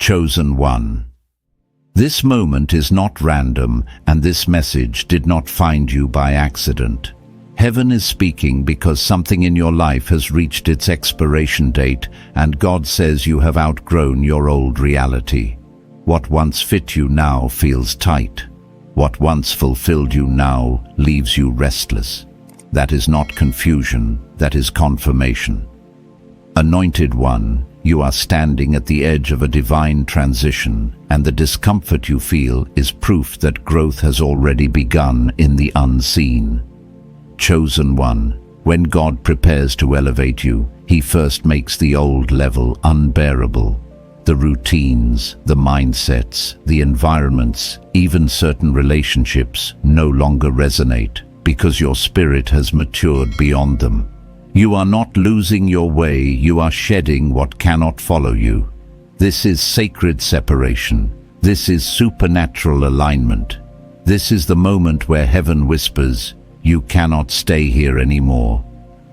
Chosen one. This moment is not random, and this message did not find you by accident. Heaven is speaking because something in your life has reached its expiration date, and God says you have outgrown your old reality. What once fit you now feels tight. What once fulfilled you now leaves you restless. That is not confusion, that is confirmation. Anointed one, you are standing at the edge of a divine transition, and the discomfort you feel is proof that growth has already begun in the unseen. Chosen one, when God prepares to elevate you, He first makes the old level unbearable. The routines, the mindsets, the environments, even certain relationships no longer resonate because your spirit has matured beyond them. You are not losing your way, you are shedding what cannot follow you. This is sacred separation. This is supernatural alignment. This is the moment where heaven whispers, "You cannot stay here anymore."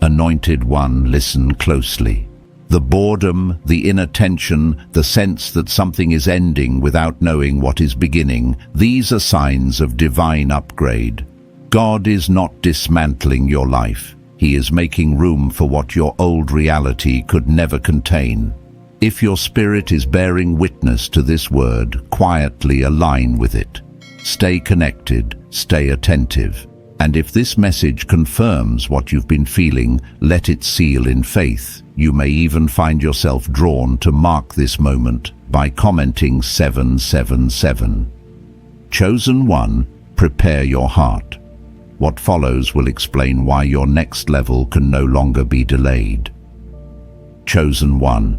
Anointed one, listen closely. The boredom, the inattention, the sense that something is ending without knowing what is beginning, these are signs of divine upgrade. God is not dismantling your life. He is making room for what your old reality could never contain. If your spirit is bearing witness to this word, quietly align with it. Stay connected, stay attentive. And if this message confirms what you've been feeling, let it seal in faith. You may even find yourself drawn to mark this moment by commenting 777. Chosen one, prepare your heart. What follows will explain why your next level can no longer be delayed. Chosen one,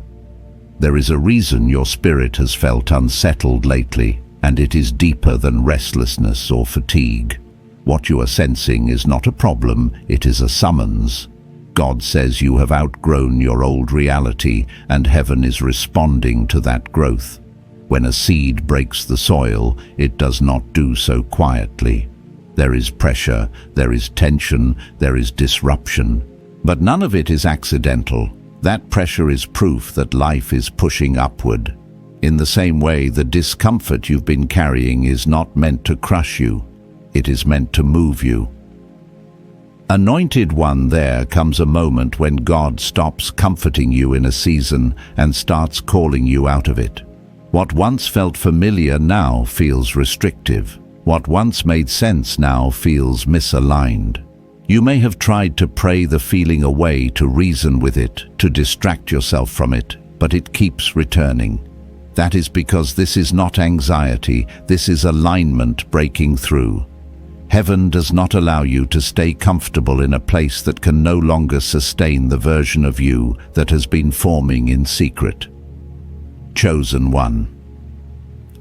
there is a reason your spirit has felt unsettled lately, and it is deeper than restlessness or fatigue. What you are sensing is not a problem, it is a summons. God says you have outgrown your old reality, and heaven is responding to that growth. When a seed breaks the soil, it does not do so quietly. There is pressure, there is tension, there is disruption. But none of it is accidental. That pressure is proof that life is pushing upward. In the same way, the discomfort you've been carrying is not meant to crush you. It is meant to move you. Anointed one, there comes a moment when God stops comforting you in a season and starts calling you out of it. What once felt familiar now feels restrictive. What once made sense now feels misaligned. You may have tried to pray the feeling away, to reason with it, to distract yourself from it, but it keeps returning. That is because this is not anxiety, this is alignment breaking through. Heaven does not allow you to stay comfortable in a place that can no longer sustain the version of you that has been forming in secret. Chosen one.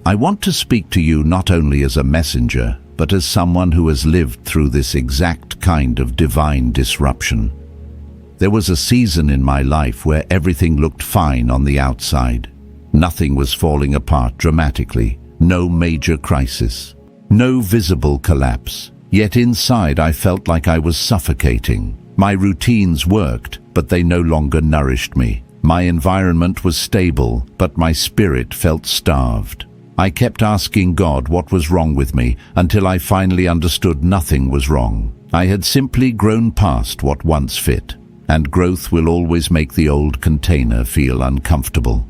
I want to speak to you not only as a messenger, but as someone who has lived through this exact kind of divine disruption. There was a season in my life where everything looked fine on the outside. Nothing was falling apart dramatically, no major crisis, no visible collapse. Yet inside I felt like I was suffocating. My routines worked, but they no longer nourished me. My environment was stable, but my spirit felt starved. I kept asking God what was wrong with me until I finally understood nothing was wrong. I had simply grown past what once fit, and growth will always make the old container feel uncomfortable.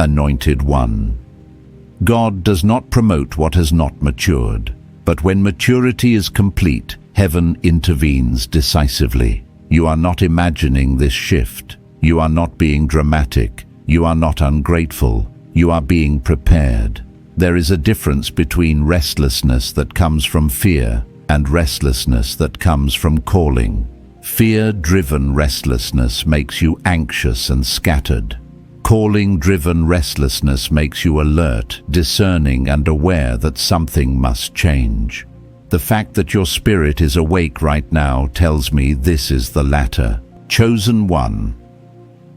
Anointed one. God does not promote what has not matured, but when maturity is complete, heaven intervenes decisively. You are not imagining this shift. You are not being dramatic. You are not ungrateful. You are being prepared. There is a difference between restlessness that comes from fear and restlessness that comes from calling. Fear-driven restlessness makes you anxious and scattered. Calling-driven restlessness makes you alert, discerning, and aware that something must change. The fact that your spirit is awake right now tells me this is the latter. Chosen one.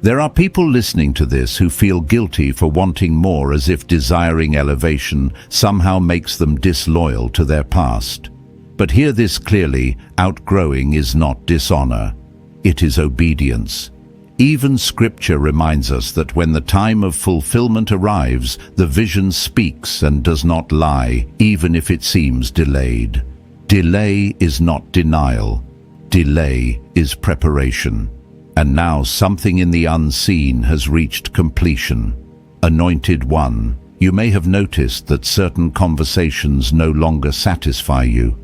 There are people listening to this who feel guilty for wanting more, as if desiring elevation somehow makes them disloyal to their past. But hear this clearly, outgrowing is not dishonor. It is obedience. Even Scripture reminds us that when the time of fulfillment arrives, the vision speaks and does not lie, even if it seems delayed. Delay is not denial. Delay is preparation. And now something in the unseen has reached completion. Anointed One, you may have noticed that certain conversations no longer satisfy you.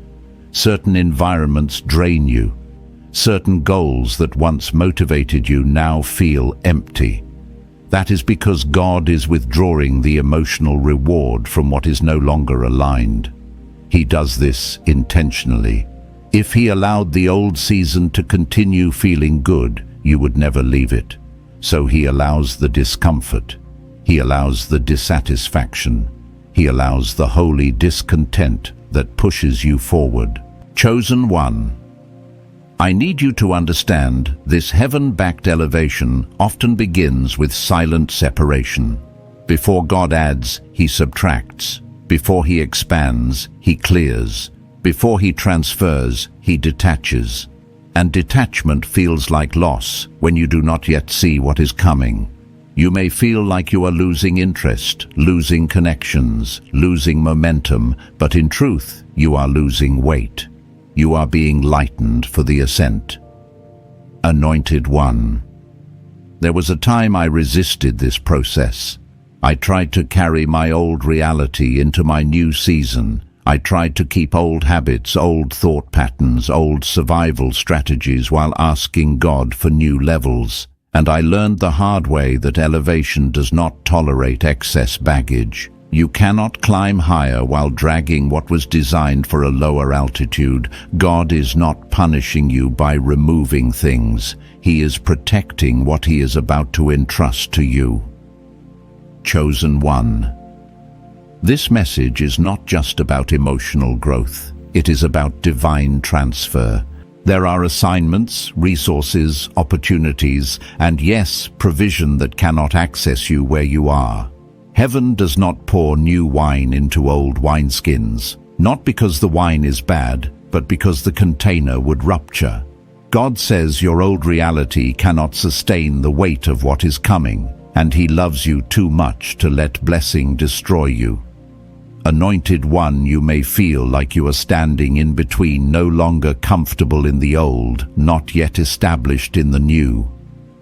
Certain environments drain you. Certain goals that once motivated you now feel empty. That is because God is withdrawing the emotional reward from what is no longer aligned. He does this intentionally. If He allowed the old season to continue feeling good, you would never leave it. So He allows the discomfort. He allows the dissatisfaction. He allows the holy discontent that pushes you forward. Chosen One, I need you to understand this heaven-backed elevation often begins with silent separation. Before God adds, He subtracts. Before He expands, He clears. Before He transfers, He detaches. And detachment feels like loss when you do not yet see what is coming. You may feel like you are losing interest, losing connections, losing momentum, but in truth, you are losing weight. You are being lightened for the ascent. Anointed One, there was a time I resisted this process. I tried to carry my old reality into my new season. I tried to keep old habits, old thought patterns, old survival strategies while asking God for new levels. And I learned the hard way that elevation does not tolerate excess baggage. You cannot climb higher while dragging what was designed for a lower altitude. God is not punishing you by removing things. He is protecting what He is about to entrust to you. Chosen One, this message is not just about emotional growth. It is about divine transfer. There are assignments, resources, opportunities, and yes, provision that cannot access you where you are. Heaven does not pour new wine into old wineskins, not because the wine is bad, but because the container would rupture. God says your old reality cannot sustain the weight of what is coming, and He loves you too much to let blessing destroy you. Anointed One, you may feel like you are standing in between, no longer comfortable in the old, not yet established in the new.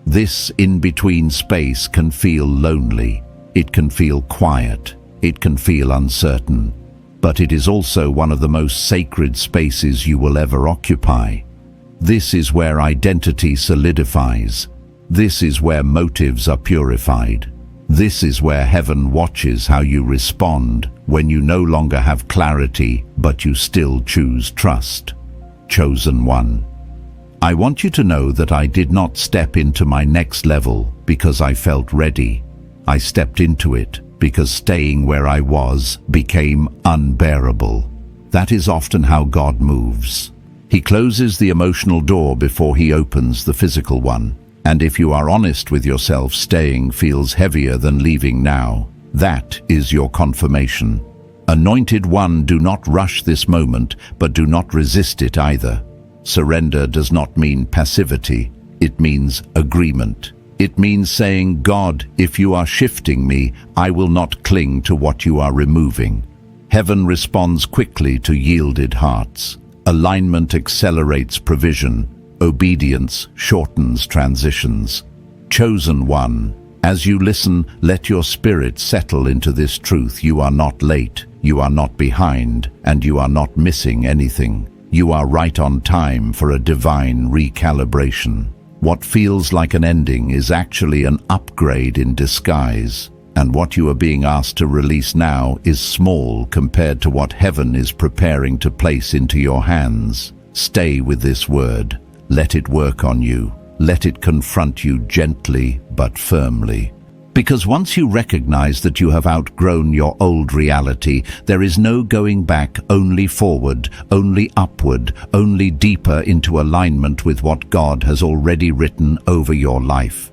This in-between space can feel lonely. It can feel quiet. It can feel uncertain. But it is also one of the most sacred spaces you will ever occupy. This is where identity solidifies. This is where motives are purified. This is where heaven watches how you respond when you no longer have clarity, but you still choose trust. Chosen One, I want you to know that I did not step into my next level because I felt ready. I stepped into it because staying where I was became unbearable. That is often how God moves. He closes the emotional door before He opens the physical one. And if you are honest with yourself, staying feels heavier than leaving now. That is your confirmation. Anointed One, do not rush this moment, but do not resist it either. Surrender does not mean passivity. It means agreement. It means saying, God, if you are shifting me, I will not cling to what you are removing. Heaven responds quickly to yielded hearts. Alignment accelerates provision. Obedience shortens transitions. Chosen One, as you listen, let your spirit settle into this truth. You are not late, you are not behind, and you are not missing anything. You are right on time for a divine recalibration. What feels like an ending is actually an upgrade in disguise, and what you are being asked to release now is small compared to what heaven is preparing to place into your hands. Stay with this word. Let it work on you. Let it confront you gently but firmly. Because once you recognize that you have outgrown your old reality, there is no going back, only forward, only upward, only deeper into alignment with what God has already written over your life.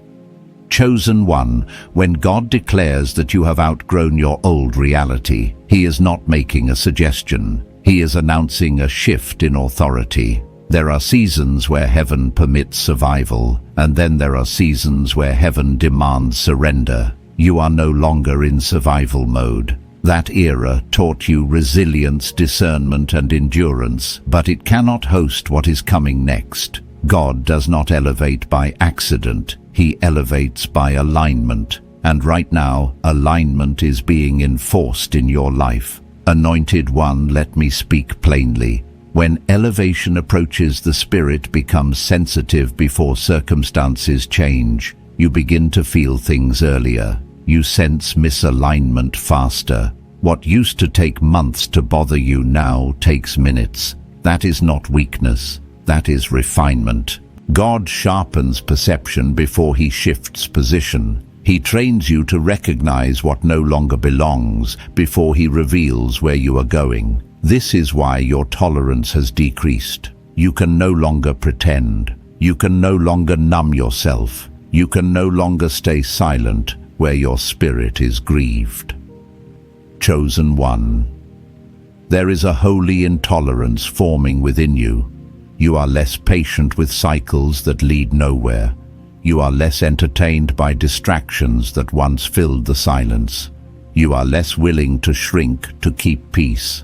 Chosen One, when God declares that you have outgrown your old reality, He is not making a suggestion. He is announcing a shift in authority. There are seasons where heaven permits survival, And then there are seasons where heaven demands surrender. You are no longer in survival mode. That era taught you resilience, discernment, and endurance, but it cannot host what is coming next. God does not elevate by accident. He elevates by alignment. And right now, alignment is being enforced in your life. Anointed One, let me speak plainly. When elevation approaches, the spirit becomes sensitive before circumstances change. You begin to feel things earlier. You sense misalignment faster. What used to take months to bother you now takes minutes. That is not weakness. That is refinement. God sharpens perception before He shifts position. He trains you to recognize what no longer belongs before He reveals where you are going. This is why your tolerance has decreased. You can no longer pretend. You can no longer numb yourself. You can no longer stay silent where your spirit is grieved. Chosen One. There is a holy intolerance forming within you. You are less patient with cycles that lead nowhere. You are less entertained by distractions that once filled the silence. You are less willing to shrink to keep peace.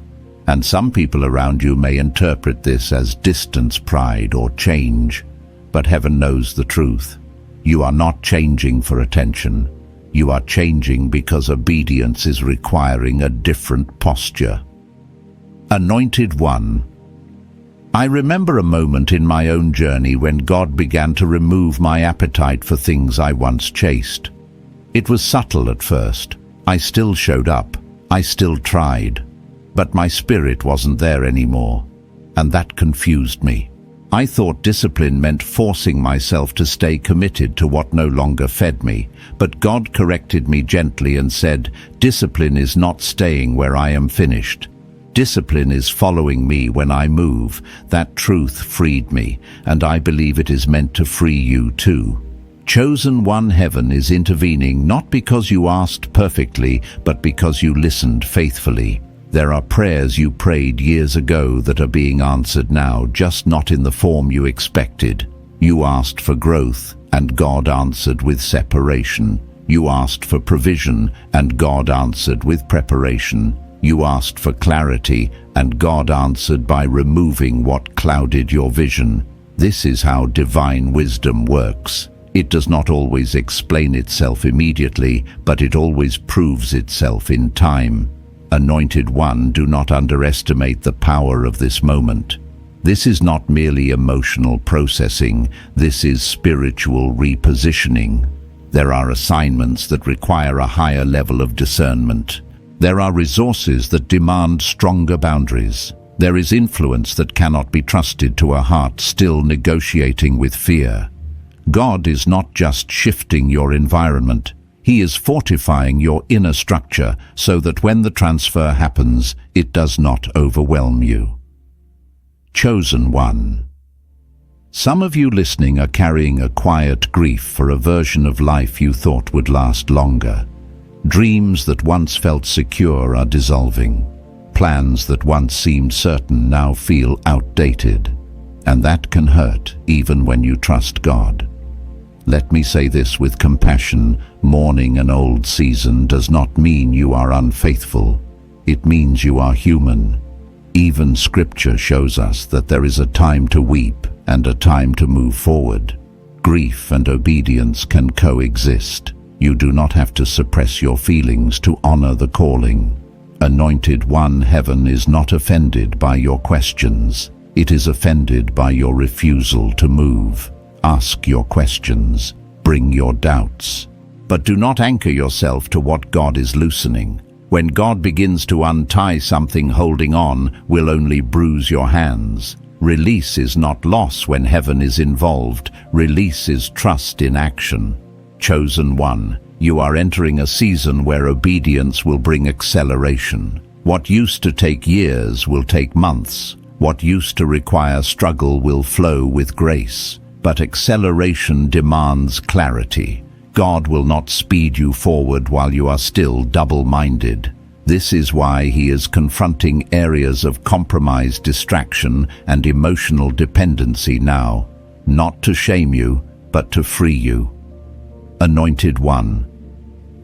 And some people around you may interpret this as distance, pride, or change. But heaven knows the truth. You are not changing for attention. You are changing because obedience is requiring a different posture. Anointed One. I remember a moment in my own journey when God began to remove my appetite for things I once chased. It was subtle at first. I still showed up. I still tried. But my spirit wasn't there anymore, and that confused me. I thought discipline meant forcing myself to stay committed to what no longer fed me, but God corrected me gently and said, discipline is not staying where I am finished. Discipline is following me when I move. That truth freed me, and I believe it is meant to free you too. Chosen One, heaven is intervening not because you asked perfectly, but because you listened faithfully. There are prayers you prayed years ago that are being answered now, just not in the form you expected. You asked for growth, and God answered with separation. You asked for provision, and God answered with preparation. You asked for clarity, and God answered by removing what clouded your vision. This is how divine wisdom works. It does not always explain itself immediately, but it always proves itself in time. Anointed One, do not underestimate the power of this moment. This is not merely emotional processing, this is spiritual repositioning. There are assignments that require a higher level of discernment. There are resources that demand stronger boundaries. There is influence that cannot be trusted to a heart still negotiating with fear. God is not just shifting your environment. He is fortifying your inner structure so that when the transfer happens, it does not overwhelm you. Chosen One. Some of you listening are carrying a quiet grief for a version of life you thought would last longer. Dreams that once felt secure are dissolving. Plans that once seemed certain now feel outdated. And that can hurt even when you trust God. Let me say this with compassion, mourning an old season does not mean you are unfaithful. It means you are human. Even Scripture shows us that there is a time to weep and a time to move forward. Grief and obedience can coexist. You do not have to suppress your feelings to honor the calling. Anointed One, heaven is not offended by your questions. It is offended by your refusal to move. Ask your questions, bring your doubts, but do not anchor yourself to what God is loosening. When God begins to untie something, holding on will only bruise your hands. Release is not loss when heaven is involved. Release is trust in action. Chosen One, you are entering a season where obedience will bring acceleration. What used to take years will take months. What used to require struggle will flow with grace. But acceleration demands clarity. God will not speed you forward while you are still double-minded. This is why He is confronting areas of compromise, distraction, and emotional dependency now. Not to shame you, but to free you. Anointed One,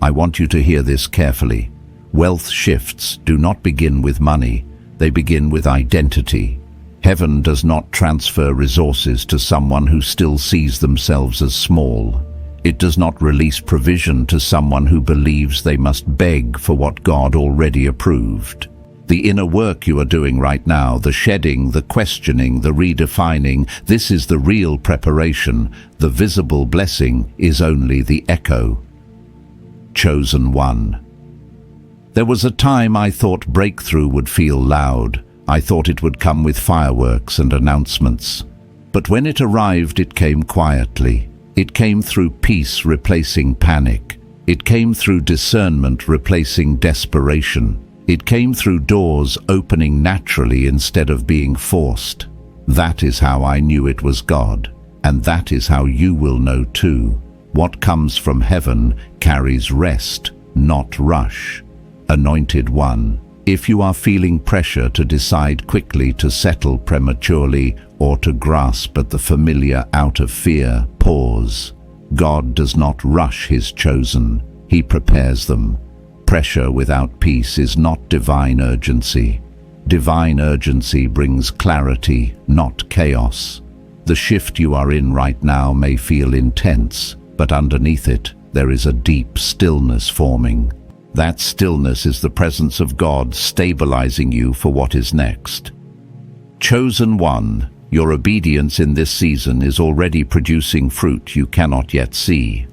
I want you to hear this carefully. Wealth shifts do not begin with money, they begin with identity. Heaven does not transfer resources to someone who still sees themselves as small. It does not release provision to someone who believes they must beg for what God already approved. The inner work you are doing right now, the shedding, the questioning, the redefining, this is the real preparation. The visible blessing is only the echo. Chosen One. There was a time I thought breakthrough would feel loud. I thought it would come with fireworks and announcements. But when it arrived, it came quietly. It came through peace replacing panic. It came through discernment replacing desperation. It came through doors opening naturally instead of being forced. That is how I knew it was God. And that is how you will know too. What comes from heaven carries rest, not rush. Anointed One, if you are feeling pressure to decide quickly, to settle prematurely, or to grasp at the familiar out of fear, pause. God does not rush His chosen. He prepares them. Pressure without peace is not divine urgency. Divine urgency brings clarity, not chaos. The shift you are in right now may feel intense, but underneath it, there is a deep stillness forming. That stillness is the presence of God stabilizing you for what is next. Chosen One, your obedience in this season is already producing fruit you cannot yet see.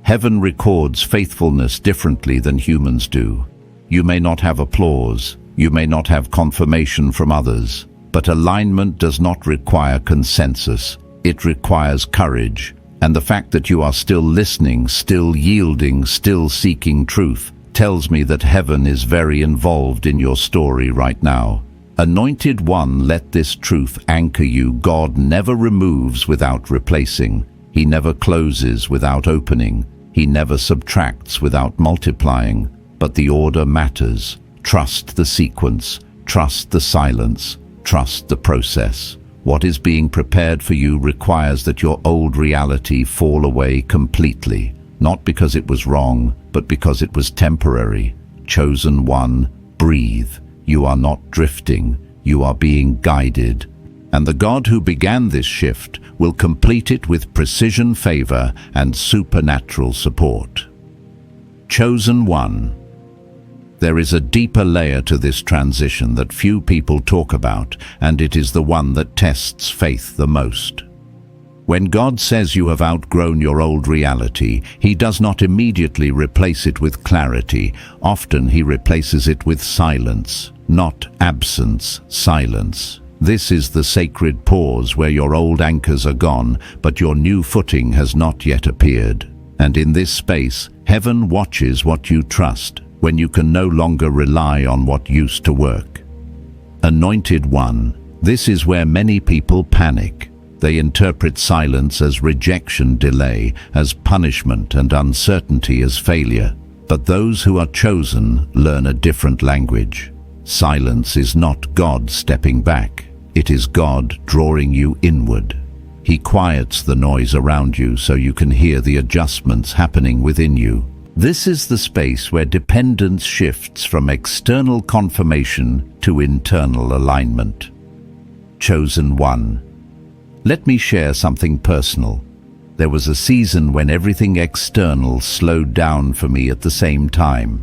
Heaven records faithfulness differently than humans do. You may not have applause, you may not have confirmation from others, but alignment does not require consensus. It requires courage, and the fact that you are still listening, still yielding, still seeking truth, tells me that heaven is very involved in your story right now. Anointed One, let this truth anchor you. God never removes without replacing. He never closes without opening. He never subtracts without multiplying. But the order matters. Trust the sequence. Trust the silence. Trust the process. What is being prepared for you requires that your old reality fall away completely. Not because it was wrong, but because it was temporary. Chosen One, breathe. You are not drifting, you are being guided. And the God who began this shift will complete it with precision, favor, and supernatural support. Chosen One. There is a deeper layer to this transition that few people talk about, and it is the one that tests faith the most. When God says you have outgrown your old reality, He does not immediately replace it with clarity. Often He replaces it with silence, not absence, silence. This is the sacred pause where your old anchors are gone, but your new footing has not yet appeared. And in this space, heaven watches what you trust, when you can no longer rely on what used to work. Anointed One, this is where many people panic. They interpret silence as rejection, delay, as punishment, and uncertainty as failure. But those who are chosen learn a different language. Silence is not God stepping back. It is God drawing you inward. He quiets the noise around you so you can hear the adjustments happening within you. This is the space where dependence shifts from external confirmation to internal alignment. Chosen One. Let me share something personal. There was a season when everything external slowed down for me at the same time.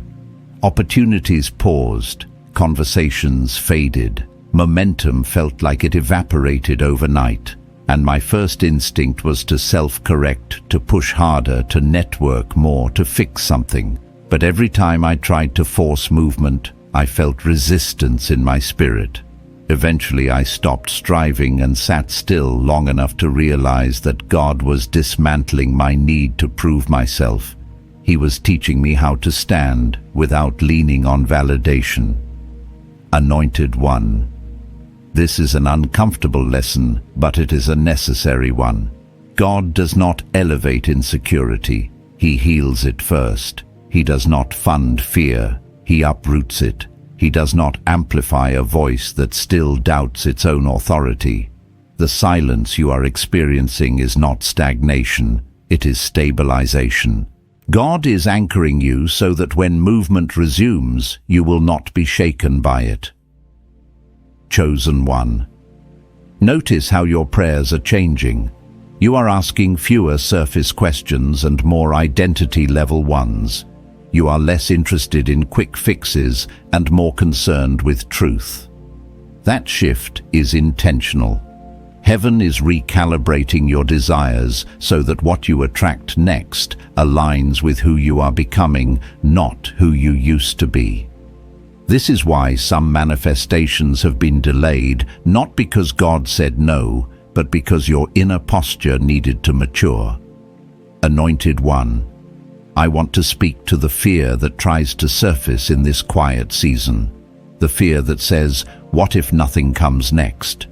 Opportunities paused, conversations faded, momentum felt like it evaporated overnight, and my first instinct was to self-correct, to push harder, to network more, to fix something. But every time I tried to force movement, I felt resistance in my spirit. Eventually I stopped striving and sat still long enough to realize that God was dismantling my need to prove myself. He was teaching me how to stand without leaning on validation. Anointed One. This is an uncomfortable lesson, but it is a necessary one. God does not elevate insecurity. He heals it first. He does not fund fear. He uproots it. He does not amplify a voice that still doubts its own authority. The silence you are experiencing is not stagnation, it is stabilization. God is anchoring you so that when movement resumes, you will not be shaken by it. Chosen one. Notice how your prayers are changing. You are asking fewer surface questions and more identity-level ones. You are less interested in quick fixes and more concerned with truth. That shift is intentional. Heaven is recalibrating your desires so that what you attract next aligns with who you are becoming, not who you used to be. This is why some manifestations have been delayed, not because God said no, but because your inner posture needed to mature. Anointed One, I want to speak to the fear that tries to surface in this quiet season. The fear that says, what if nothing comes next?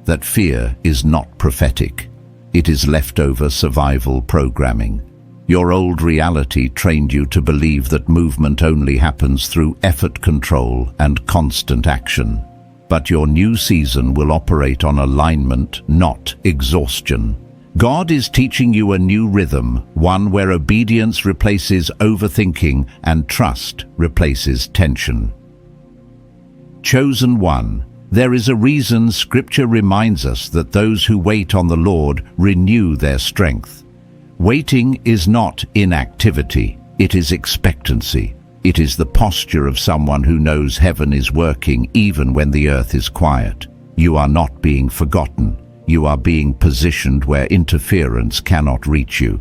That fear is not prophetic. It is leftover survival programming. Your old reality trained you to believe that movement only happens through effort control and constant action. But your new season will operate on alignment, not exhaustion. God is teaching you a new rhythm, one where obedience replaces overthinking and trust replaces tension. Chosen one. There is a reason Scripture reminds us that those who wait on the Lord renew their strength. Waiting is not inactivity, it is expectancy. It is the posture of someone who knows heaven is working even when the earth is quiet. You are not being forgotten. You are being positioned where interference cannot reach you.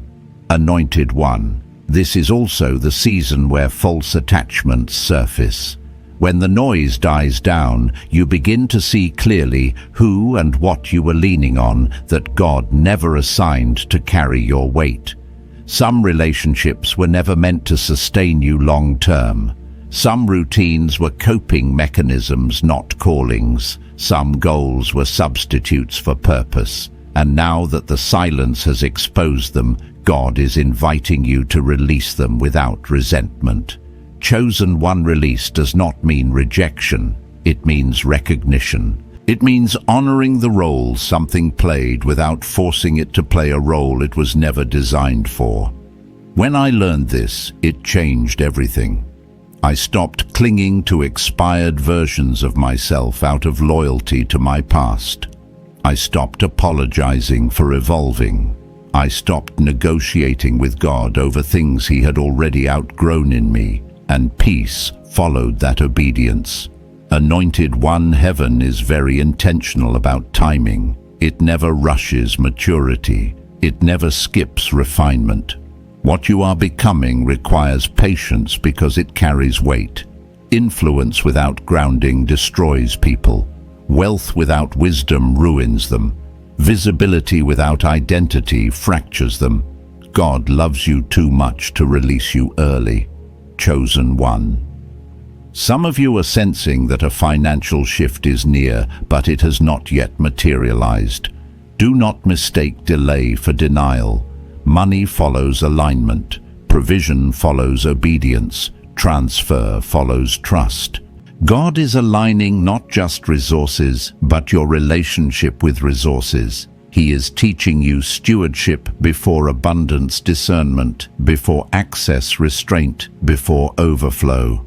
Anointed One, this is also the season where false attachments surface. When the noise dies down, you begin to see clearly who and what you were leaning on that God never assigned to carry your weight. Some relationships were never meant to sustain you long term. Some routines were coping mechanisms, not callings. Some goals were substitutes for purpose. And now that the silence has exposed them, God is inviting you to release them without resentment. Chosen one release does not mean rejection, it means recognition. It means honoring the role something played without forcing it to play a role it was never designed for. When I learned this, it changed everything. I stopped clinging to expired versions of myself out of loyalty to my past. I stopped apologizing for evolving. I stopped negotiating with God over things He had already outgrown in me. And peace followed that obedience. Anointed One, heaven is very intentional about timing. It never rushes maturity. It never skips refinement. What you are becoming requires patience because it carries weight. Influence without grounding destroys people. Wealth without wisdom ruins them. Visibility without identity fractures them. God loves you too much to release you early. Chosen one. Some of you are sensing that a financial shift is near, but it has not yet materialized. Do not mistake delay for denial. Money follows alignment. Provision follows obedience. Transfer follows trust. God is aligning not just resources, but your relationship with resources. He is teaching you stewardship before abundance, discernment before access, restraint before overflow.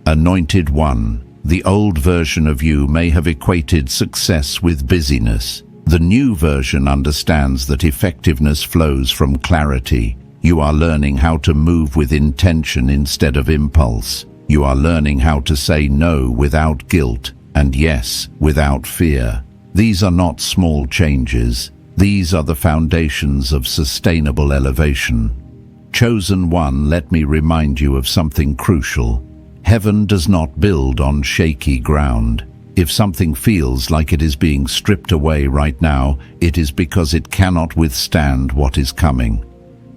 Anointed One, the old version of you may have equated success with busyness. The new version understands that effectiveness flows from clarity. You are learning how to move with intention instead of impulse. You are learning how to say no without guilt and yes without fear. These are not small changes. These are the foundations of sustainable elevation. Chosen one, let me remind you of something crucial. Heaven does not build on shaky ground. If something feels like it is being stripped away right now, it is because it cannot withstand what is coming.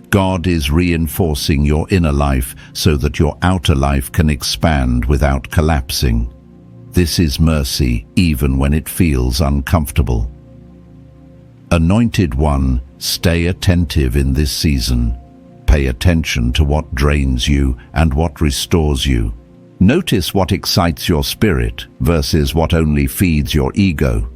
God is reinforcing your inner life so that your outer life can expand without collapsing. This is mercy, even when it feels uncomfortable. Anointed One, stay attentive in this season. Pay attention to what drains you and what restores you. Notice what excites your spirit versus what only feeds your ego.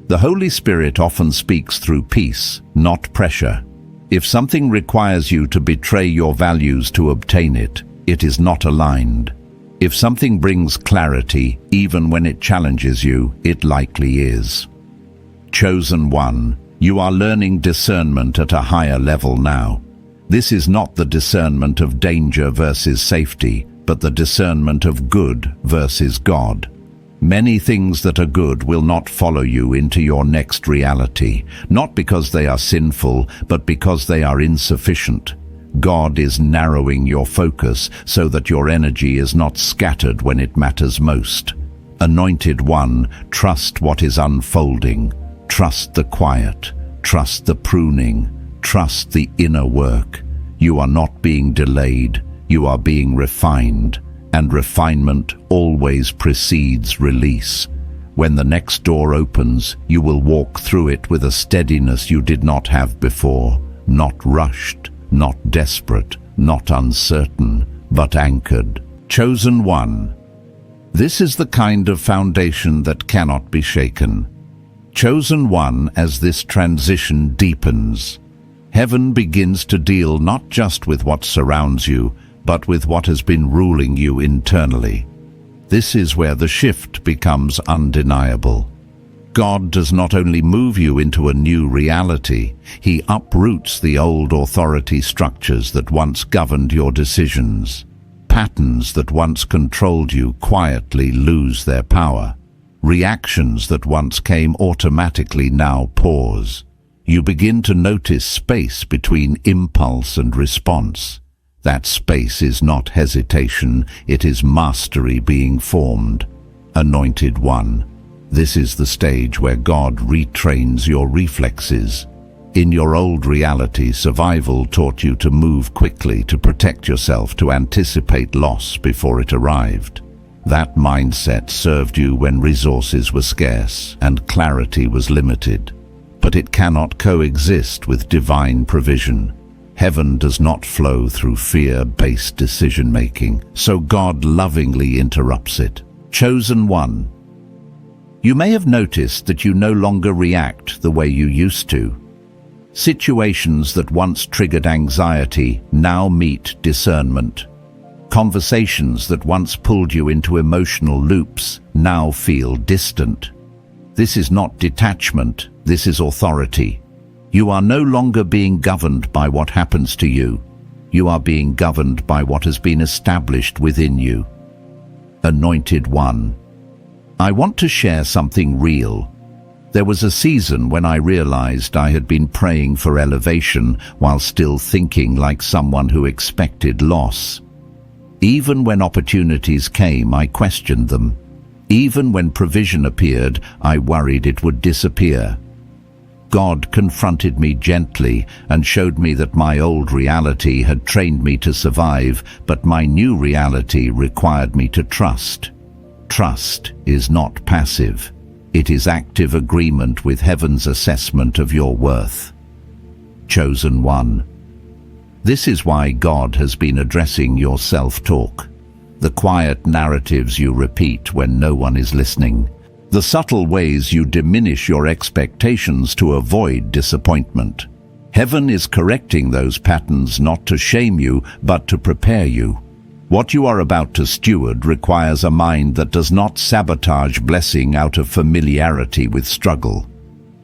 The Holy Spirit often speaks through peace, not pressure. If something requires you to betray your values to obtain it, it is not aligned. If something brings clarity, even when it challenges you, it likely is. Chosen one, you are learning discernment at a higher level now. This is not the discernment of danger versus safety, but the discernment of good versus God. Many things that are good will not follow you into your next reality, not because they are sinful, but because they are insufficient. God is narrowing your focus so that your energy is not scattered when it matters most. Anointed one, trust what is unfolding. Trust the quiet. Trust the pruning. Trust the inner work. You are not being delayed. You are being refined. And refinement always precedes release. When the next door opens, you will walk through it with a steadiness you did not have before, not rushed, not desperate, not uncertain, but anchored. Chosen one. This is the kind of foundation that cannot be shaken. Chosen one, as this transition deepens, heaven begins to deal not just with what surrounds you, but with what has been ruling you internally. This is where the shift becomes undeniable. God does not only move you into a new reality, He uproots the old authority structures that once governed your decisions. Patterns that once controlled you quietly lose their power. Reactions that once came automatically now pause. You begin to notice space between impulse and response. That space is not hesitation, it is mastery being formed. Anointed one, this is the stage where God retrains your reflexes. In your old reality, survival taught you to move quickly, to protect yourself, to anticipate loss before it arrived. That mindset served you when resources were scarce and clarity was limited. But it cannot coexist with divine provision. Heaven does not flow through fear-based decision-making, so God lovingly interrupts it. Chosen one. You may have noticed that you no longer react the way you used to. Situations that once triggered anxiety now meet discernment. Conversations that once pulled you into emotional loops now feel distant. This is not detachment, this is authority. You are no longer being governed by what happens to you. You are being governed by what has been established within you. Anointed one. I want to share something real. There was a season when I realized I had been praying for elevation while still thinking like someone who expected loss. Even when opportunities came, I questioned them. Even when provision appeared, I worried it would disappear. God confronted me gently and showed me that my old reality had trained me to survive, but my new reality required me to trust. Trust is not passive. It is active agreement with heaven's assessment of your worth. Chosen one. This is why God has been addressing your self-talk. The quiet narratives you repeat when no one is listening. The subtle ways you diminish your expectations to avoid disappointment. Heaven is correcting those patterns not to shame you, but to prepare you. What you are about to steward requires a mind that does not sabotage blessing out of familiarity with struggle.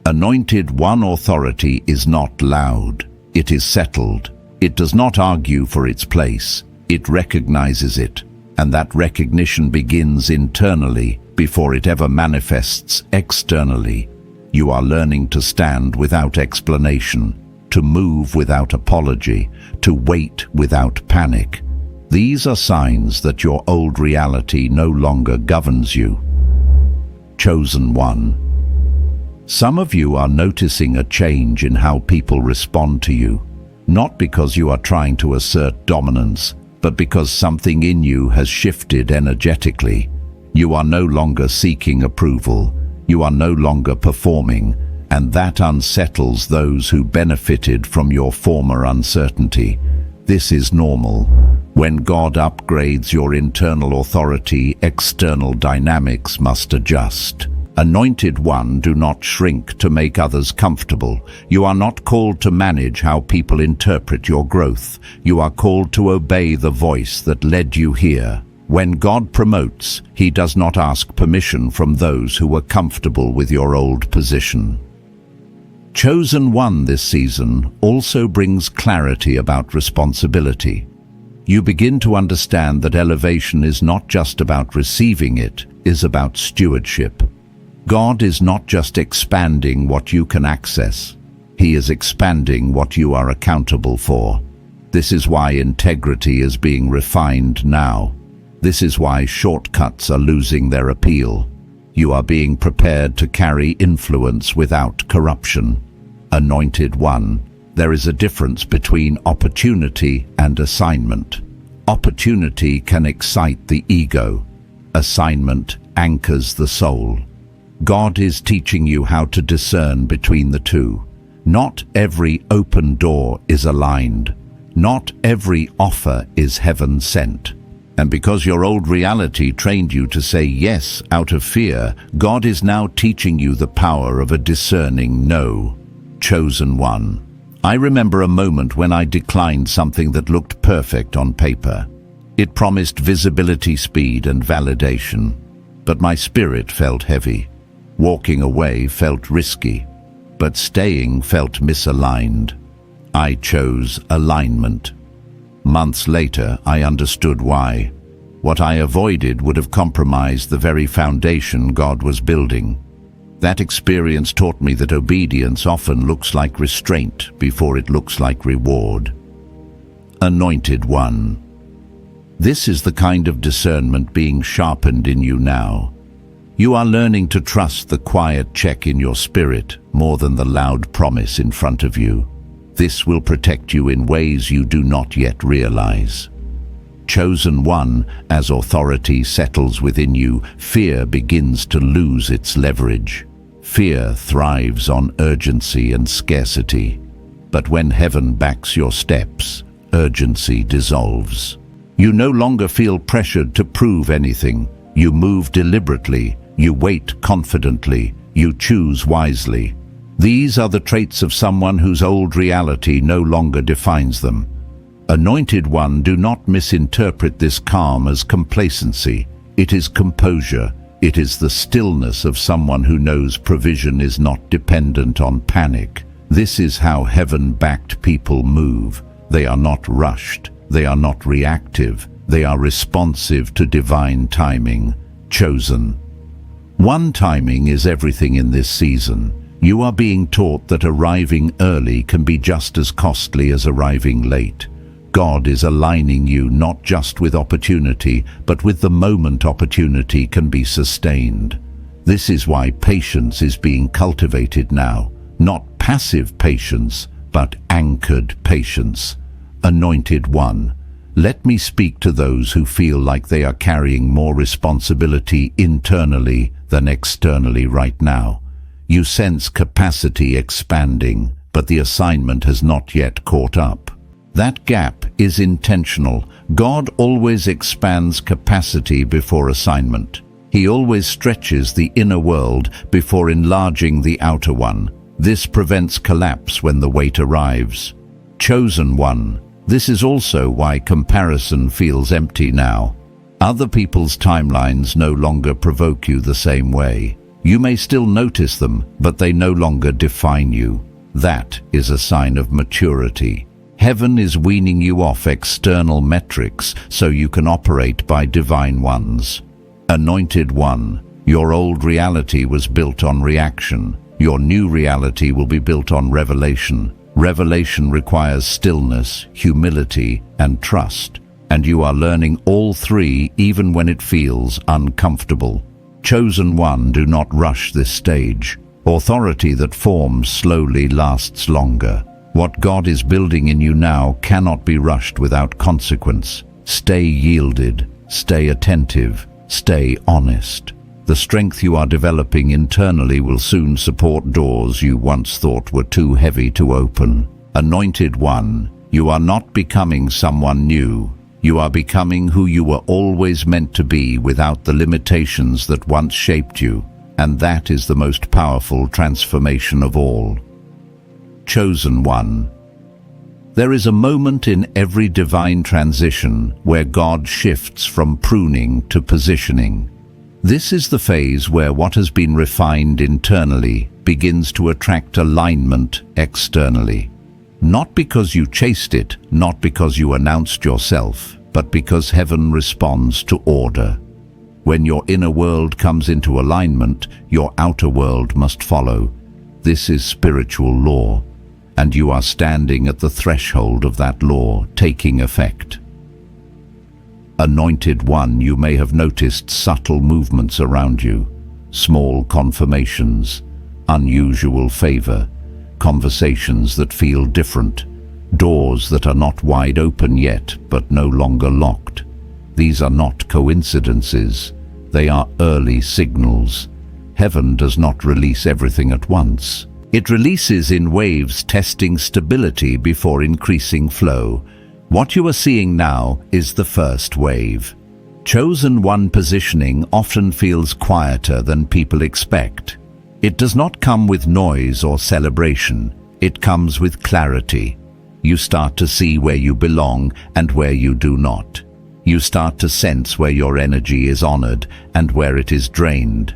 Anointed one authority is not loud. It is settled. It does not argue for its place. It recognizes it. And that recognition begins internally before it ever manifests externally. You are learning to stand without explanation, to move without apology, to wait without panic. These are signs that your old reality no longer governs you. Chosen one. Some of you are noticing a change in how people respond to you, not because you are trying to assert dominance, but because something in you has shifted energetically. You are no longer seeking approval. You are no longer performing, and that unsettles those who benefited from your former uncertainty. This is normal. When God upgrades your internal authority, external dynamics must adjust. Anointed one, do not shrink to make others comfortable. You are not called to manage how people interpret your growth. You are called to obey the voice that led you here. When God promotes, He does not ask permission from those who were comfortable with your old position. Chosen one this season also brings clarity about responsibility. You begin to understand that elevation is not just about receiving, it is about stewardship. God is not just expanding what you can access. He is expanding what you are accountable for. This is why integrity is being refined now. This is why shortcuts are losing their appeal. You are being prepared to carry influence without corruption. Anointed one, there is a difference between opportunity and assignment. Opportunity can excite the ego. Assignment anchors the soul. God is teaching you how to discern between the two. Not every open door is aligned. Not every offer is heaven sent. And because your old reality trained you to say yes out of fear, God is now teaching you the power of a discerning no. Chosen one. I remember a moment when I declined something that looked perfect on paper. It promised visibility, speed, and validation. But my spirit felt heavy. Walking away felt risky, but staying felt misaligned. I chose alignment. Months later, I understood why. What I avoided would have compromised the very foundation God was building. That experience taught me that obedience often looks like restraint before it looks like reward. Anointed one. This is the kind of discernment being sharpened in you now. You are learning to trust the quiet check in your spirit more than the loud promise in front of you. This will protect you in ways you do not yet realize. Chosen one, as authority settles within you, fear begins to lose its leverage. Fear thrives on urgency and scarcity. But when heaven backs your steps, urgency dissolves. You no longer feel pressured to prove anything. You move deliberately. You wait confidently. You choose wisely. These are the traits of someone whose old reality no longer defines them. Anointed one, do not misinterpret this calm as complacency. It is composure. It is the stillness of someone who knows provision is not dependent on panic. This is how heaven-backed people move. They are not rushed. They are not reactive. They are responsive to divine timing. Chosen. One, timing is everything in this season. You are being taught that arriving early can be just as costly as arriving late. God is aligning you not just with opportunity, but with the moment opportunity can be sustained. This is why patience is being cultivated now. Not passive patience, but anchored patience. Anointed one. Let me speak to those who feel like they are carrying more responsibility internally than externally right now. You sense capacity expanding, but the assignment has not yet caught up. That gap is intentional. God always expands capacity before assignment. He always stretches the inner world before enlarging the outer one. This prevents collapse when the weight arrives. Chosen one. This is also why comparison feels empty now. Other people's timelines no longer provoke you the same way. You may still notice them, but they no longer define you. That is a sign of maturity. Heaven is weaning you off external metrics so you can operate by divine ones. Anointed one, your old reality was built on reaction. Your new reality will be built on revelation. Revelation requires stillness, humility, and trust. And you are learning all three even when it feels uncomfortable. Chosen one, do not rush this stage. Authority that forms slowly lasts longer. What God is building in you now cannot be rushed without consequence. Stay yielded, stay attentive, stay honest. The strength you are developing internally will soon support doors you once thought were too heavy to open. Anointed one, you are not becoming someone new. You are becoming who you were always meant to be without the limitations that once shaped you. and that is the most powerful transformation of all. Chosen one. There is a moment in every divine transition where God shifts from pruning to positioning. This is the phase where what has been refined internally begins to attract alignment externally. Not because you chased it, not because you announced yourself, but because heaven responds to order. When your inner world comes into alignment, your outer world must follow. This is spiritual law, and you are standing at the threshold of that law taking effect. Anointed one, you may have noticed subtle movements around you, small confirmations, unusual favor, conversations that feel different, doors that are not wide open yet but no longer locked. These are not coincidences, they are early signals. Heaven does not release everything at once. It releases in waves, testing stability before increasing flow. What you are seeing now is the first wave. Chosen one positioning often feels quieter than people expect. It does not come with noise or celebration. It comes with clarity. You start to see where you belong and where you do not. You start to sense where your energy is honored and where it is drained.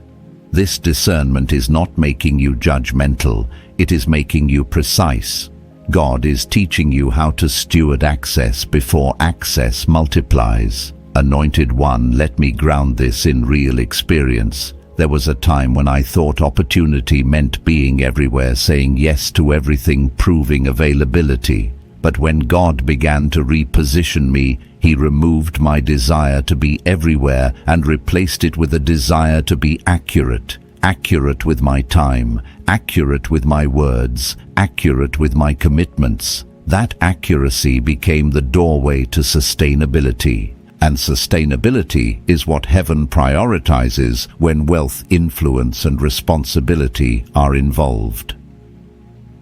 This discernment is not making you judgmental, it is making you precise. God is teaching you how to steward access before access multiplies. Anointed one, let me ground this in real experience. There was a time when I thought opportunity meant being everywhere, saying yes to everything, proving availability. But when God began to reposition me, He removed my desire to be everywhere and replaced it with a desire to be accurate. Accurate with my time, accurate with my words, accurate with my commitments. That accuracy became the doorway to sustainability. And sustainability is what heaven prioritizes when wealth, influence, and responsibility are involved.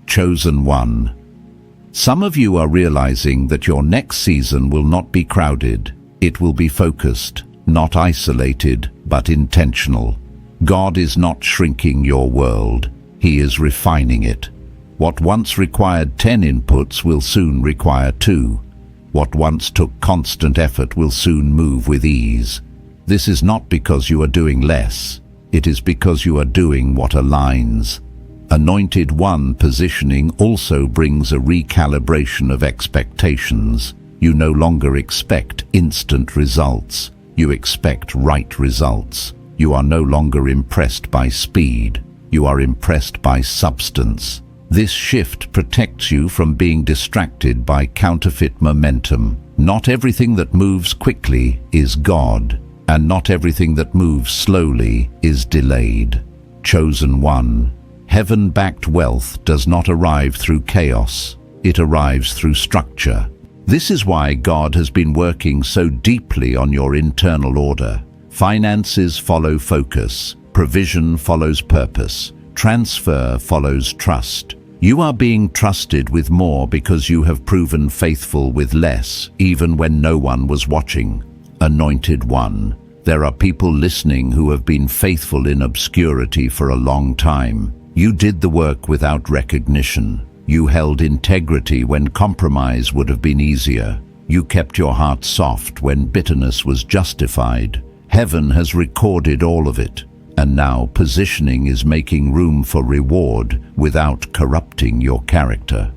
Chosen one. Some of you are realizing that your next season will not be crowded. It will be focused, not isolated, but intentional. God is not shrinking your world. He is refining it. What once required 10 inputs will soon require 2. What once took constant effort will soon move with ease. This is not because you are doing less. It is because you are doing what aligns. Anointed one positioning also brings a recalibration of expectations. You no longer expect instant results. You expect right results. You are no longer impressed by speed. You are impressed by substance. This shift protects you from being distracted by counterfeit momentum. Not everything that moves quickly is God, and not everything that moves slowly is delayed. Chosen one. Heaven-backed wealth does not arrive through chaos. It arrives through structure. This is why God has been working so deeply on your internal order. Finances follow focus. Provision follows purpose. Transfer follows trust. You are being trusted with more because you have proven faithful with less, even when no one was watching. Anointed one. There are people listening who have been faithful in obscurity for a long time. You did the work without recognition. You held integrity when compromise would have been easier. You kept your heart soft when bitterness was justified. Heaven has recorded all of it, and now positioning is making room for reward without corrupting your character.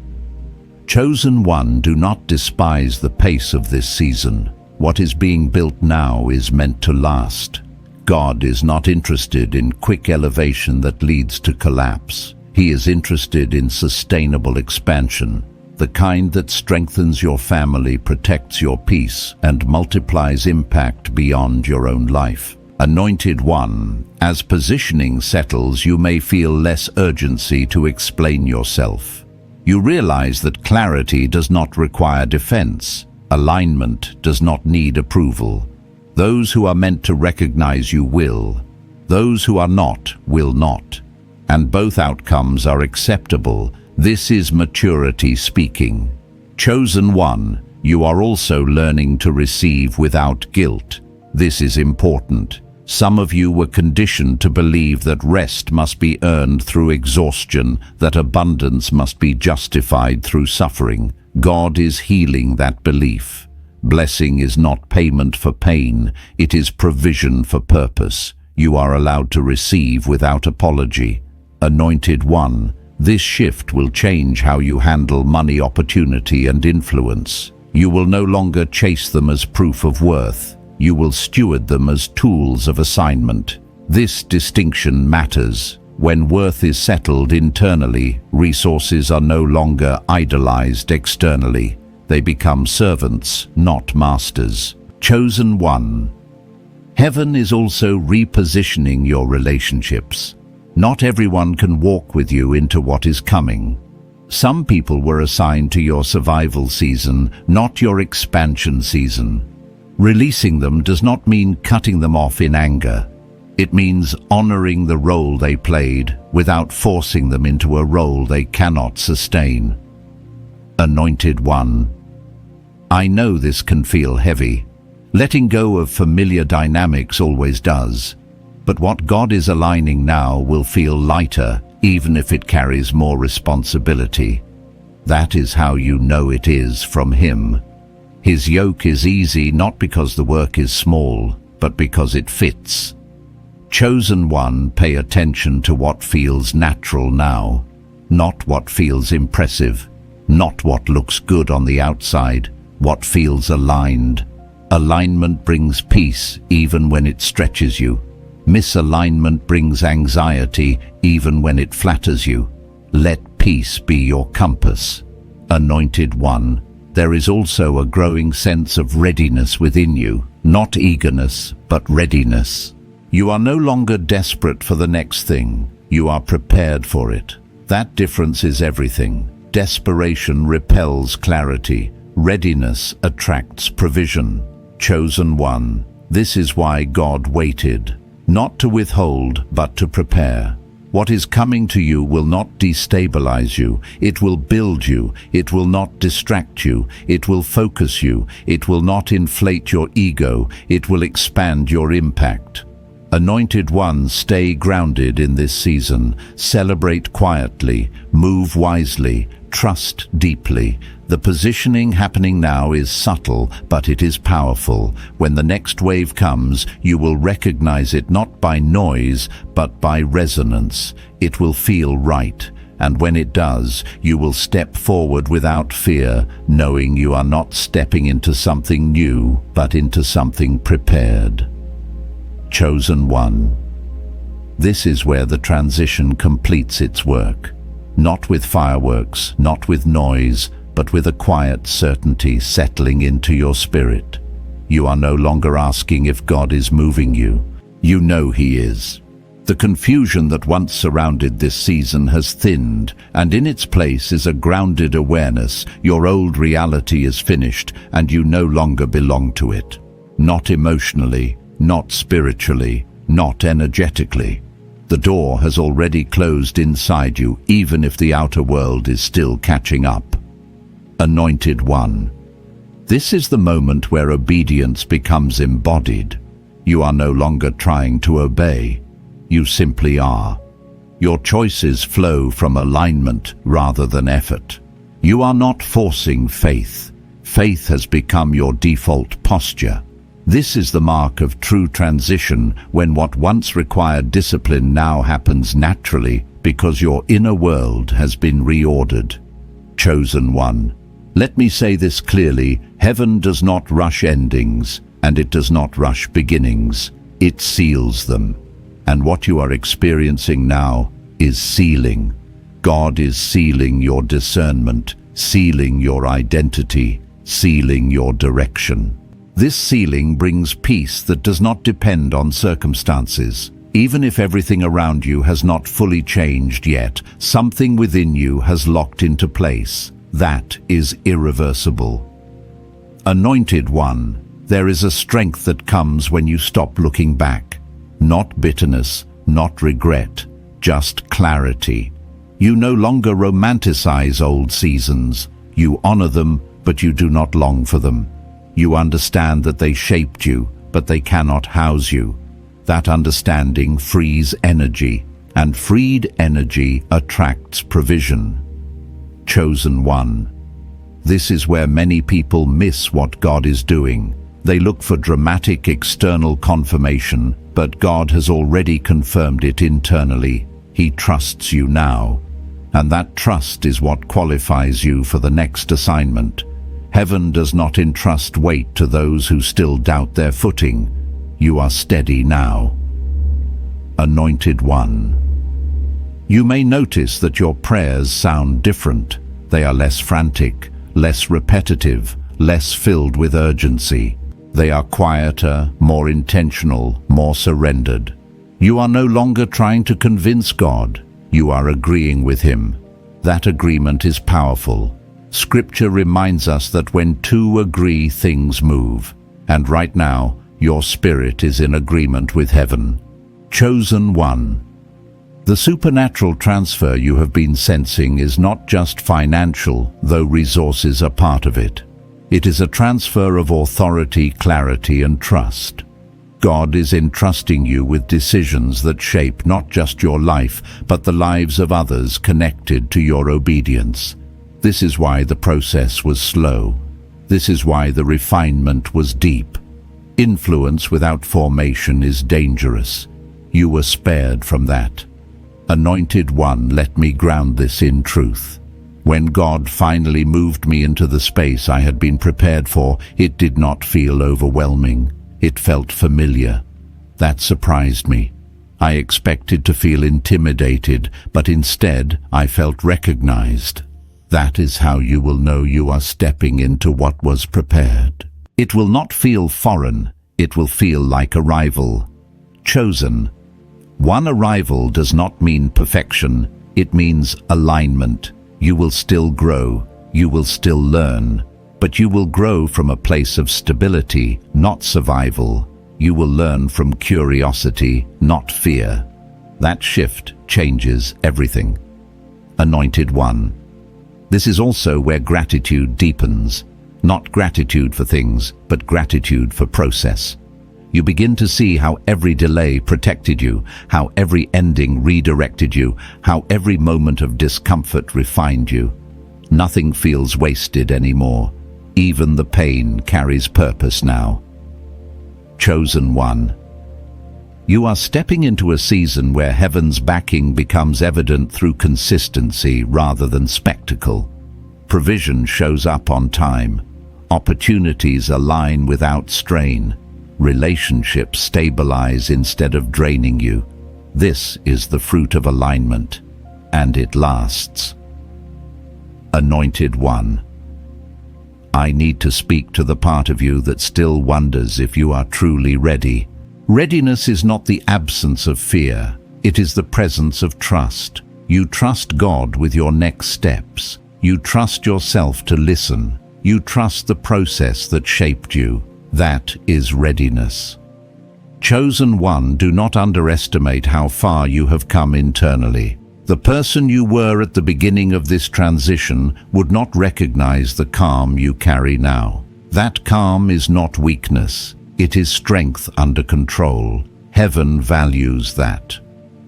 Chosen one, do not despise the pace of this season. What is being built now is meant to last. God is not interested in quick elevation that leads to collapse. He is interested in sustainable expansion, the kind that strengthens your family, protects your peace, and multiplies impact beyond your own life. Anointed one, as positioning settles, you may feel less urgency to explain yourself. You realize that clarity does not require defense. Alignment does not need approval. Those who are meant to recognize you will. Those who are not will not. And both outcomes are acceptable. This is maturity speaking. Chosen one, you are also learning to receive without guilt. This is important. Some of you were conditioned to believe that rest must be earned through exhaustion, that abundance must be justified through suffering. God is healing that belief. Blessing is not payment for pain, it is provision for purpose. You are allowed to receive without apology. Anointed One, this shift will change how you handle money, opportunity, and influence. You will no longer chase them as proof of worth. You will steward them as tools of assignment. This distinction matters. When worth is settled internally, resources are no longer idolized externally. They become servants, not masters. Chosen One. Heaven is also repositioning your relationships. Not everyone can walk with you into what is coming. Some people were assigned to your survival season, not your expansion season. Releasing them does not mean cutting them off in anger. It means honoring the role they played without forcing them into a role they cannot sustain. Anointed One. I know this can feel heavy. Letting go of familiar dynamics always does. But what God is aligning now will feel lighter, even if it carries more responsibility. That is how you know it is from Him. His yoke is easy not because the work is small, but because it fits. Chosen One, pay attention to what feels natural now, not what feels impressive, not what looks good on the outside, what feels aligned. Alignment brings peace even when it stretches you. Misalignment brings anxiety even when it flatters you. Let peace be your compass. Anointed One, there is also a growing sense of readiness within you, not eagerness, but readiness. You are no longer desperate for the next thing. You are prepared for it. That difference is everything. Desperation repels clarity. Readiness attracts provision. Chosen One, this is why God waited. Not to withhold, but to prepare. What is coming to you will not destabilize you. It will build you. It will not distract you. It will focus you. It will not inflate your ego. It will expand your impact. Anointed One, stay grounded in this season. Celebrate quietly. Move wisely. Trust deeply. The positioning happening now is subtle, but it is powerful. When the next wave comes, you will recognize it not by noise, but by resonance. It will feel right. And when it does, you will step forward without fear, knowing you are not stepping into something new, but into something prepared. Chosen One. This is where the transition completes its work. Not with fireworks, not with noise, but with a quiet certainty settling into your spirit. You are no longer asking if God is moving you. You know He is. The confusion that once surrounded this season has thinned, and in its place is a grounded awareness. Your old reality is finished, and you no longer belong to it. Not emotionally, not spiritually, not energetically. The door has already closed inside you, even if the outer world is still catching up. Anointed One. This is the moment where obedience becomes embodied. You are no longer trying to obey. You simply are. Your choices flow from alignment rather than effort. You are not forcing faith. Faith has become your default posture. This is the mark of true transition, when what once required discipline now happens naturally because your inner world has been reordered. Chosen One. Let me say this clearly, heaven does not rush endings, and it does not rush beginnings. It seals them. And what you are experiencing now is sealing. God is sealing your discernment, sealing your identity, sealing your direction. This sealing brings peace that does not depend on circumstances. Even if everything around you has not fully changed yet, something within you has locked into place. That is irreversible. Anointed One, there is a strength that comes when you stop looking back. Not bitterness, not regret, just clarity. You no longer romanticize old seasons. You honor them, but you do not long for them. You understand that they shaped you, but they cannot house you. That understanding frees energy, and freed energy attracts provision. Chosen one. This is where many people miss what God is doing. They look for dramatic external confirmation, but God has already confirmed it internally. He trusts you now, and that trust is what qualifies you for the next assignment. Heaven does not entrust weight to those who still doubt their footing. You are steady now. Anointed one. You may notice that your prayers sound different. They are less frantic, less repetitive, less filled with urgency. They are quieter, more intentional, more surrendered. You are no longer trying to convince God. You are agreeing with Him. That agreement is powerful. Scripture reminds us that when two agree, things move. And right now, your spirit is in agreement with heaven. Chosen one. The supernatural transfer you have been sensing is not just financial, though resources are part of it. It is a transfer of authority, clarity, and trust. God is entrusting you with decisions that shape not just your life, but the lives of others connected to your obedience. This is why the process was slow. This is why the refinement was deep. Influence without formation is dangerous. You were spared from that. Anointed one, let me ground this in truth. When God finally moved me into the space I had been prepared for, it did not feel overwhelming. It felt familiar. That surprised me. I expected to feel intimidated, but instead I felt recognized. That is how you will know you are stepping into what was prepared. It will not feel foreign. It will feel like arrival. Chosen. One arrival does not mean perfection. It means alignment. You will still grow. You will still learn. But you will grow from a place of stability, not survival. You will learn from curiosity, not fear. That shift changes everything. Anointed one. This is also where gratitude deepens. Not gratitude for things, but gratitude for process. You begin to see how every delay protected you, how every ending redirected you, how every moment of discomfort refined you. Nothing feels wasted anymore. Even the pain carries purpose now. Chosen one. You are stepping into a season where heaven's backing becomes evident through consistency rather than spectacle. Provision shows up on time. Opportunities align without strain. Relationships stabilize instead of draining you. This is the fruit of alignment, and it lasts. Anointed one. I need to speak to the part of you that still wonders if you are truly ready. Readiness is not the absence of fear. It is the presence of trust. You trust God with your next steps. You trust yourself to listen. You trust the process that shaped you. That is readiness. Chosen one, do not underestimate how far you have come internally. The person you were at the beginning of this transition would not recognize the calm you carry now. That calm is not weakness. It is strength under control. Heaven values that.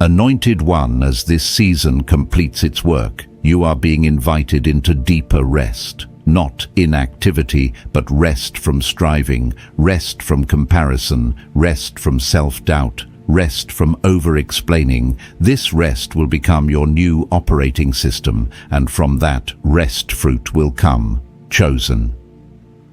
Anointed one, as this season completes its work, you are being invited into deeper rest. Not inactivity, but rest from striving, rest from comparison, rest from self-doubt, rest from over-explaining. This rest will become your new operating system, and from that, rest fruit will come. Chosen.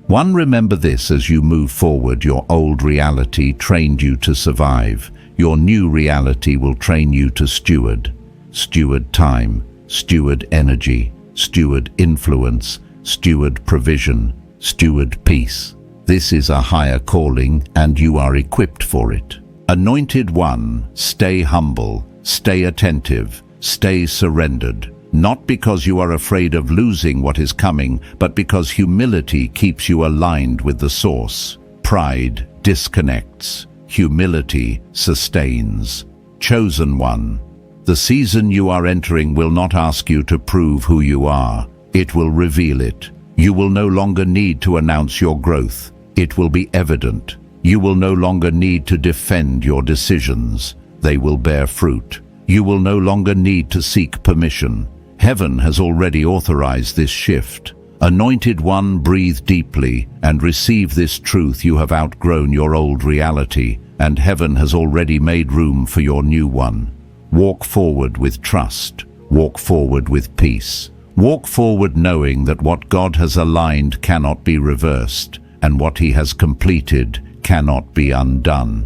One, remember this as you move forward. Your old reality trained you to survive. Your new reality will train you to steward. Steward time, steward energy, steward influence, steward provision, steward peace. This is a higher calling, and you are equipped for it. Anointed one, stay humble, stay attentive, stay surrendered. Not because you are afraid of losing what is coming, but because humility keeps you aligned with the source. Pride disconnects. Humility sustains. Chosen one. The season you are entering will not ask you to prove who you are. It will reveal it. You will no longer need to announce your growth. It will be evident. You will no longer need to defend your decisions. They will bear fruit. You will no longer need to seek permission. Heaven has already authorized this shift. Anointed One, breathe deeply and receive this truth. You have outgrown your old reality, and heaven has already made room for your new one. Walk forward with trust. Walk forward with peace. Walk forward knowing that what God has aligned cannot be reversed, and what He has completed cannot be undone.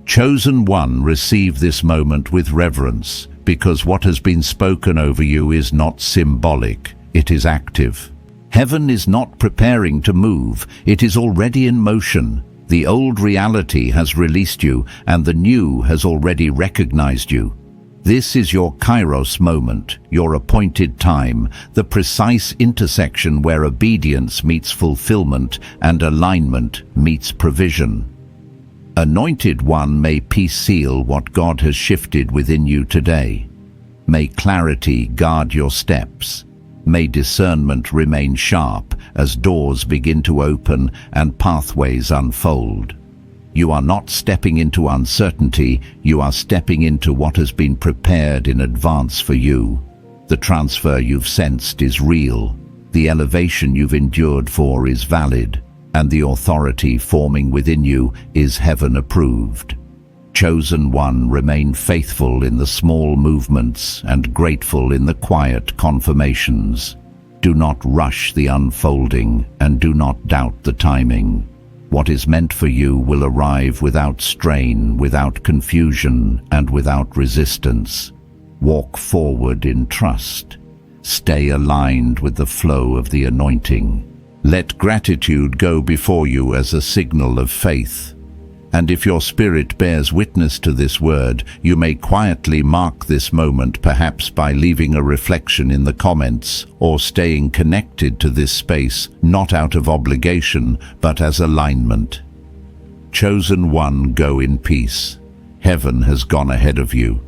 Chosen One, receive this moment with reverence, because what has been spoken over you is not symbolic, it is active. Heaven is not preparing to move, it is already in motion. The old reality has released you, and the new has already recognized you. This is your Kairos moment, your appointed time, the precise intersection where obedience meets fulfillment and alignment meets provision. Anointed One, may peace seal what God has shifted within you today. May clarity guard your steps. May discernment remain sharp as doors begin to open and pathways unfold. You are not stepping into uncertainty, you are stepping into what has been prepared in advance for you. The transfer you've sensed is real, the elevation you've endured for is valid, and the authority forming within you is heaven approved. Chosen One, remain faithful in the small movements and grateful in the quiet confirmations. Do not rush the unfolding and do not doubt the timing. What is meant for you will arrive without strain, without confusion, and without resistance. Walk forward in trust. Stay aligned with the flow of the anointing. Let gratitude go before you as a signal of faith. And if your spirit bears witness to this word, you may quietly mark this moment, perhaps by leaving a reflection in the comments or staying connected to this space, not out of obligation, but as alignment. Chosen One, go in peace. Heaven has gone ahead of you.